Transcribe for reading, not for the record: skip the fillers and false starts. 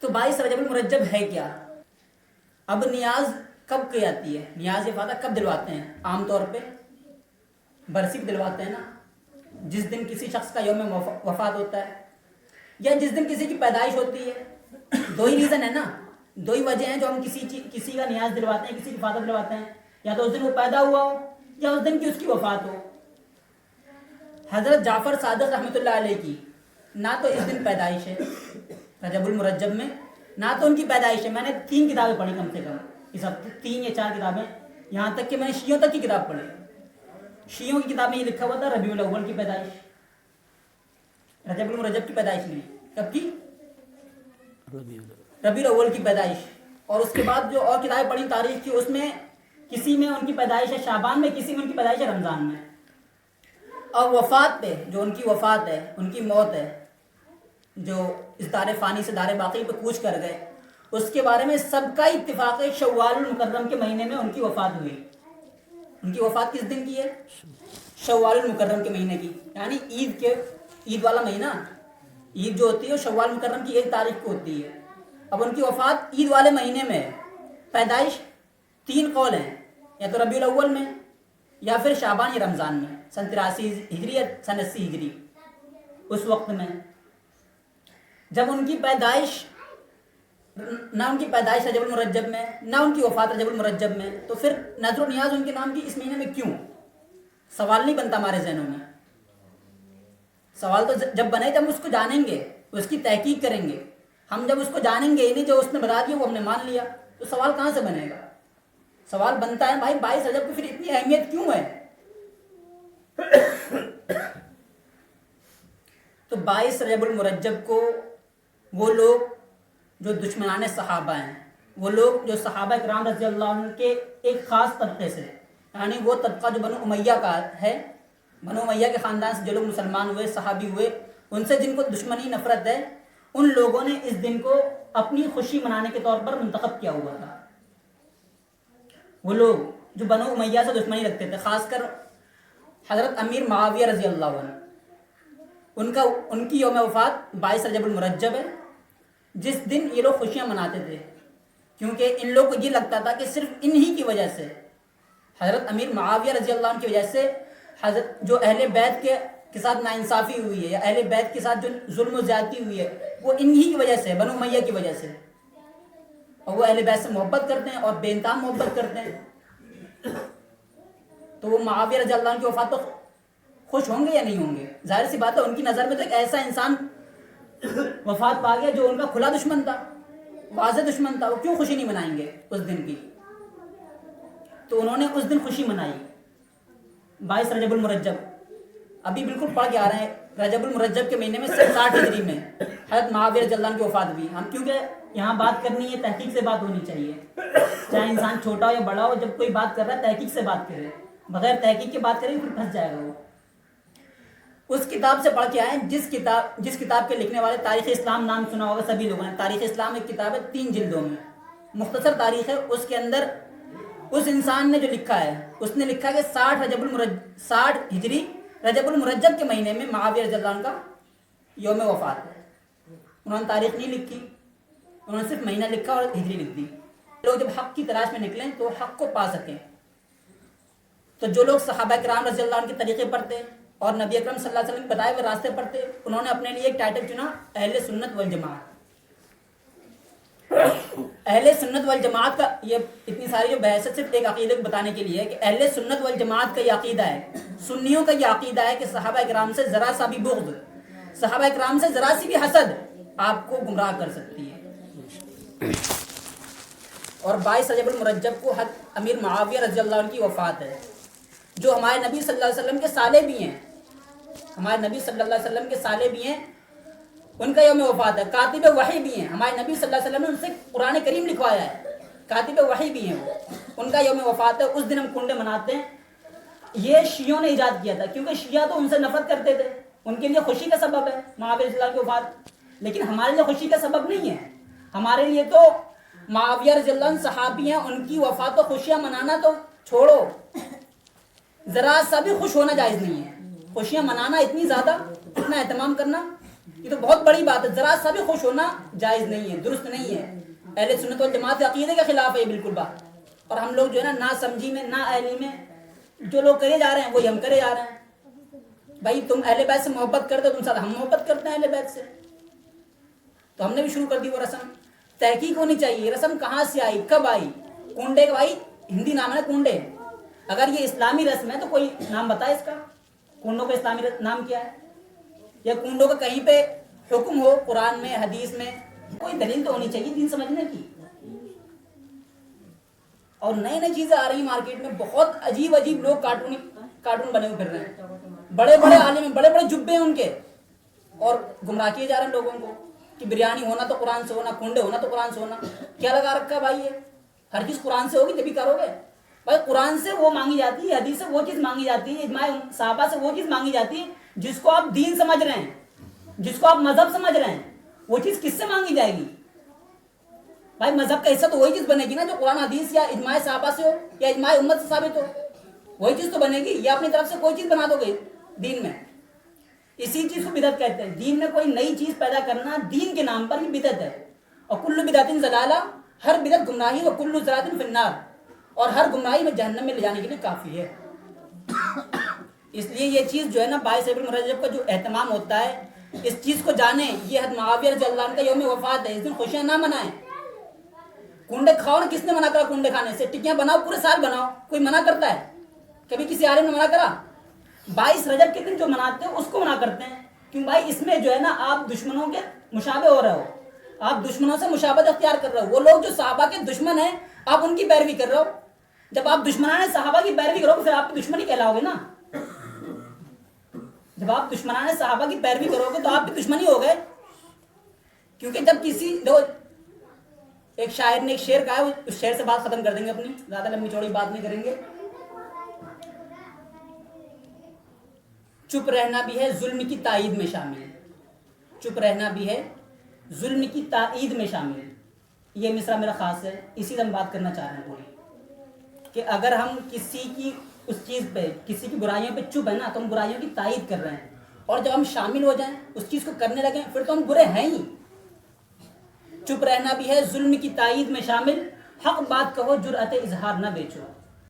تو 22 رجب المرجب ہے کیا؟ اب نیاز کب کی جاتی ہے؟ نیاز افادہ کب دلواتے ہیں؟ عام طور پہ برسی دلواتے ہیں نا، جس دن کسی شخص کا یوم وفات ہوتا ہے یا جس دن کسی کی پیدائش ہوتی ہے. دو ہی ریزن ہے نا، دو ہی وجہ ہیں جو ہم کسی کا نیاز دلواتے ہیں، کسی کی افادہ دلواتے ہیں. یا تو اس دن وہ پیدا ہوا ہو یا اس دن کی اس کی وفات ہو. حضرت جعفر صادق رحمۃ اللہ علیہ کی نہ تو اس دن پیدائش ہے رجب المرجب میں، نہ تو ان کی پیدائش ہے. میں نے 3 کتابیں پڑھی کم سے کم اس ہفتے، 3 یا 4 کتابیں، یہاں تک کہ میں نے شیعوں تک کی کتاب پڑھی. شیعوں کی کتاب میں یہ لکھا ہوا تھا ربیع الاول کی پیدائش، رجب المرجب کی پیدائش نہیں. کب کی؟ ربیع الاول کی پیدائش. اور اس کے بعد جو اور کتابیں پڑھی تاریخ کی، اس میں کسی میں ان کی پیدائش ہے شعبان میں، کسی میں ان کی پیدائش ہے رمضان میں. اور وفات پہ جو ان کی وفات ہے، ان کی موت ہے، جو اس دار فانی سے دار باقی پہ کوچ کر گئے، اس کے بارے میں سب کا اتفاق ہے شوال المکرم کے مہینے میں ان کی وفات ہوئی. ان کی وفات کس دن کی ہے؟ شوال المکرم کے مہینے کی، یعنی عید والا مہینہ. عید جو ہوتی ہے وہ شوال المکرم کی 1 تاریخ کو ہوتی ہے. اب ان کی وفات عید والے مہینے میں. پیدائش 3 قول ہیں، یا تو ربیع الاول میں یا پھر شعبان یا رمضان میں، سن 83 ہجری یا سن 80 ہجری. اس وقت میں جب ان کی پیدائش، نہ ان کی پیدائش رجب المرجب میں، نہ ان کی وفات رجب المرجب میں، تو پھر نذر و نیاز ان کے نام کی اس مہینے میں کیوں؟ سوال نہیں بنتا ہمارے ذہنوں میں. سوال تو جب بنے جب ہم اس کو جانیں گے، اس کی تحقیق کریں گے. ہم جب اس کو جانیں گے، نہیں جو اس نے بتا دیا وہ ہم نے مان لیا، تو سوال کہاں سے بنے گا؟ سوال بنتا ہے بھائی 22 رجب کی پھر اتنی اہمیت کیوں ہے؟ تو 22 رجب المرجب کو وہ لوگ جو دشمنان صحابہ ہیں، وہ لوگ جو صحابہ کرام رضی اللہ عنہ کے ایک خاص طبقے سے، یعنی وہ طبقہ جو بنو امیہ کا ہے، بنو امیہ کے خاندان سے جو لوگ مسلمان ہوئے، صحابی ہوئے، ان سے جن کو دشمنی نفرت ہے، ان لوگوں نے اس دن کو اپنی خوشی منانے کے طور پر منتخب کیا ہوا تھا. وہ لوگ جو بنو امیہ سے دشمنی رکھتے تھے، خاص کر حضرت امیر معاویہ رضی اللہ عنہ، ان کی یوم وفات 22 رجب المرجب ہے، جس دن یہ لوگ خوشیاں مناتے تھے. کیونکہ ان لوگوں کو یہ لگتا تھا کہ صرف انہی کی وجہ سے، حضرت امیر معاویہ رضی اللہ عنہ کی وجہ سے، حضرت جو اہل بیت کے ساتھ ناانصافی ہوئی ہے، یا اہل بیت کے ساتھ جو ظلم و زیادتی ہوئی ہے، وہ انہی کی وجہ سے، بنو امیہ کی وجہ سے. اور وہ اہل بیت سے محبت کرتے ہیں اور بے انتہا محبت کرتے ہیں. تو وہ معاویہ رضی اللہ عنہ کی وفات تو خوش ہوں گے یا نہیں ہوں گے؟ ظاہر سی بات ہے ان کی نظر میں تو ایک ایسا انسان وفات پا گیا جو ان کا کھلا دشمن تھا، واضح دشمن تھا. وہ کیوں خوشی نہیں منائیں گے اس دن کی؟ تو انہوں نے اس دن خوشی منائی 22 رجب المرجب. ابھی بالکل پڑھ کے آ رہے ہیں، رجب المرجب کے مہینے میں 60 ہجری میں حضرت معاویہ رضی اللہ عنہ کی وفات ہوئی. ہم کیونکہ یہاں بات کرنی ہے، تحقیق سے بات ہونی چاہیے، چاہے انسان چھوٹا ہو یا بڑا ہو، جب کوئی بات کر رہا ہے تحقیق سے بات کرے. بغیر تحقیق کے بات کریں پھر پھنس جائے گا وہ. اس کتاب سے پڑھ کے آئے جس کتاب کے لکھنے والے تاریخ اسلام نام سنا ہوگا سبھی لوگوں نے. تاریخ اسلام ایک کتاب ہے 3 جلدوں میں، مختصر تاریخ ہے. اس کے اندر اس انسان نے جو لکھا ہے، اس نے لکھا کہ 60 ہجری رجب المرجب کے مہینے میں معاویہ رضی اللہ عنہ کا یوم وفات ہے. انہوں نے تاریخ نہیں لکھی، انہوں نے صرف مہینہ لکھا اور ہجری لکھ دی. لوگ جب حق کی تلاش میں نکلیں تو حق کو پا سکیں. تو جو لوگ صحابہ کرام رضی اللہ عنہ کے طریقے پڑھتے اور نبی اکرم صلی اللہ علیہ وسلم کے بتائے ہوئے راستے پڑھتے، انہوں نے اپنے لیے ایک ٹائٹل چنا، اہل سنت والجماعت. اہل سنت والجماعت کا یہ اتنی ساری جو بحث ہے صرف ایک عقیدے کو بتانے کے لیے ہے کہ اہل سنت والجماعت کا یہ عقیدہ ہے، سنیوں کا یہ عقیدہ ہے کہ صحابہ کرام سے ذرا سا بھی بغض، صحابہ کرام سے ذرا سی بھی حسد آپ کو گمراہ کر سکتی ہے. اور 22 رجب المرجب کو حضرت امیر معاویہ رضی اللہ عنہ کی وفات ہے، جو ہمارے نبی صلی اللہ علیہ وسلم کے سالے بھی ہیں، ہمارے نبی صلی اللہ علیہ وسلم کے سالے بھی ہیں. ان کا یوم وفات ہے. کاتب وحی بھی ہیں، ہمارے نبی صلی اللہ علیہ وسلم نے ان سے قرآن کریم لکھوایا ہے. کاتب وحی بھی ہیں وہ، ان کا یوم وفات ہے. اس دن ہم کنڈے مناتے ہیں. یہ شیعوں نے ایجاد کیا تھا، کیونکہ شیعہ تو ان سے نفرت کرتے تھے، ان کے لیے خوشی کا سبب ہے معاویہ رضی اللہ عنہ کی وفات، لیکن ہمارے لیے خوشی کا سبب نہیں ہے. ہمارے لیے تو معاویہ رضی اللہ عنہ صحابی ہیں، ان کی وفات تو خوشیاں منانا تو چھوڑو، ذرا سا بھی خوش ہونا جائز نہیں ہے. خوشیاں منانا اتنی زیادہ، اتنا اہتمام کرنا یہ تو بہت بڑی بات ہے. ذرا سا بھی خوش ہونا جائز نہیں ہے, درست نہیں ہے. اہل سنت والجماعت کے عقیدے کے خلاف ہے یہ بالکل بات. اور ہم لوگ جو ہے نا سمجھی میں نا اہلی میں جو لوگ کرے جا رہے ہیں وہی ہم کرے جا رہے ہیں. بھائی تم اہل بیت سے محبت کرتے ہو, تم ساتھ ہم محبت کرتے ہیں اہل بیت سے, تو ہم نے بھی شروع کر دی وہ رسم. تحقیق ہونی چاہیے رسم کہاں سے آئی, کب آئی. کنڈے کا بھائی ہندی نام ہے کنڈے. اگر یہ اسلامی رسم ہے تو کوئی نام بتائے اس کا, کنڈوں کا اسلامی نام کیا ہے, یا کنڈوں کا کہیں پہ حکم ہو قرآن میں حدیث میں, کوئی دلیل تو ہونی چاہیے دین سمجھنے کی. اور نئی نئی چیزیں آ رہی ہیں مارکیٹ میں, بہت عجیب عجیب لوگ کارٹون بنے ہوئے پھر رہے ہیں, بڑے بڑے عالم ہیں, بڑے بڑے جبے ہیں ان کے, اور گمراہ کیے جا رہے ہیں لوگوں کو کہ بریانی ہونا تو قرآن سے ہونا, کنڈے ہونا تو قرآن سے ہونا. کیا لگا رکھا ہے بھائی, یہ ہر چیز قرآن سے ہوگی تبھی کرو گے. بھائی قرآن سے وہ مانگی جاتی ہے, حدیث سے وہ چیز مانگی جاتی ہے, اجماع صحابہ سے وہ چیز مانگی جاتی ہے جس کو آپ دین سمجھ رہے ہیں, جس کو آپ مذہب سمجھ رہے ہیں. وہ چیز کس سے مانگی جائے گی بھائی؟ مذہب کا حصہ تو وہی چیز بنے گی نا جو قرآن حدیث یا اجماع صحابہ سے ہو یا اجماع امت سے ثابت ہو, وہی چیز تو بنے گی. یا اپنی طرف سے کوئی چیز بنا دو گے دین میں, اسی چیز کو بدعت کہتے ہیں. دین میں کوئی نئی چیز پیدا کرنا دین کے نام پر یہ بدعت ہے. اور کل بدعت ضلالہ, ہر بدعت گمراہی, و کل ضلالۃ فی النار, اور ہر گمراہی میں جہنم میں لے جانے کے لیے کافی ہے. اس لیے یہ چیز جو ہے نا 22 اپریل رجب کا جو اہتمام ہوتا ہے, اس چیز کو جانیں. یہ حضرت معاویہ رضی اللہ عنہ کا یوم وفات ہے, اس دن خوشیاں نہ منائیں. کنڈے کھاؤ نا, کس نے منع کرا کنڈے کھانے سے؟ ٹکیاں بناؤ, پورے سال بناؤ, کوئی منع کرتا ہے؟ کبھی کسی عالم نے منع کرا؟ 22 رجب کے دن جو مناتے ہیں اس کو منع کرتے ہیں. کیوں بھائی؟ اس میں جو ہے نا آپ دشمنوں کے مشابہ ہو رہے ہو, آپ دشمنوں سے مشابہت اختیار کر رہے ہو. وہ لوگ جو صحابہ کے دشمن ہیں آپ ان کی پیروی کر رہے ہو. جب آپ دشمنان صحابہ کی پیروی کرو پھر آپ دشمن ہی کہلاؤ گے نا. جب آپ دشمنان صحابہ کی پیروی کرو گے تو آپ بھی دشمن ہی ہو گئے. کیونکہ جب کسی ایک شاعر نے ایک شعر کہا ہے, اس شعر سے بات ختم کر دیں گے اپنی, زیادہ لمبی چوڑی بات نہیں کریں گے. چپ رہنا بھی ہے ظلم کی تائید میں شامل, چپ رہنا بھی ہے ظلم کی تائید میں شامل. یہ مصرع میرا خاص ہے, اسی سے ہم بات کرنا چاہ رہے ہیں پوری, کہ اگر ہم کسی کی اس چیز پہ, کسی کی برائیوں پہ چپ ہے نا تو ہم برائیوں کی تائید کر رہے ہیں. اور جب ہم شامل ہو جائیں اس چیز کو کرنے لگیں پھر تو ہم برے ہیں ہی. چپ رہنا بھی ہے ظلم کی تائید میں شامل, حق بات کہو جرأت اظہار نہ بیچو.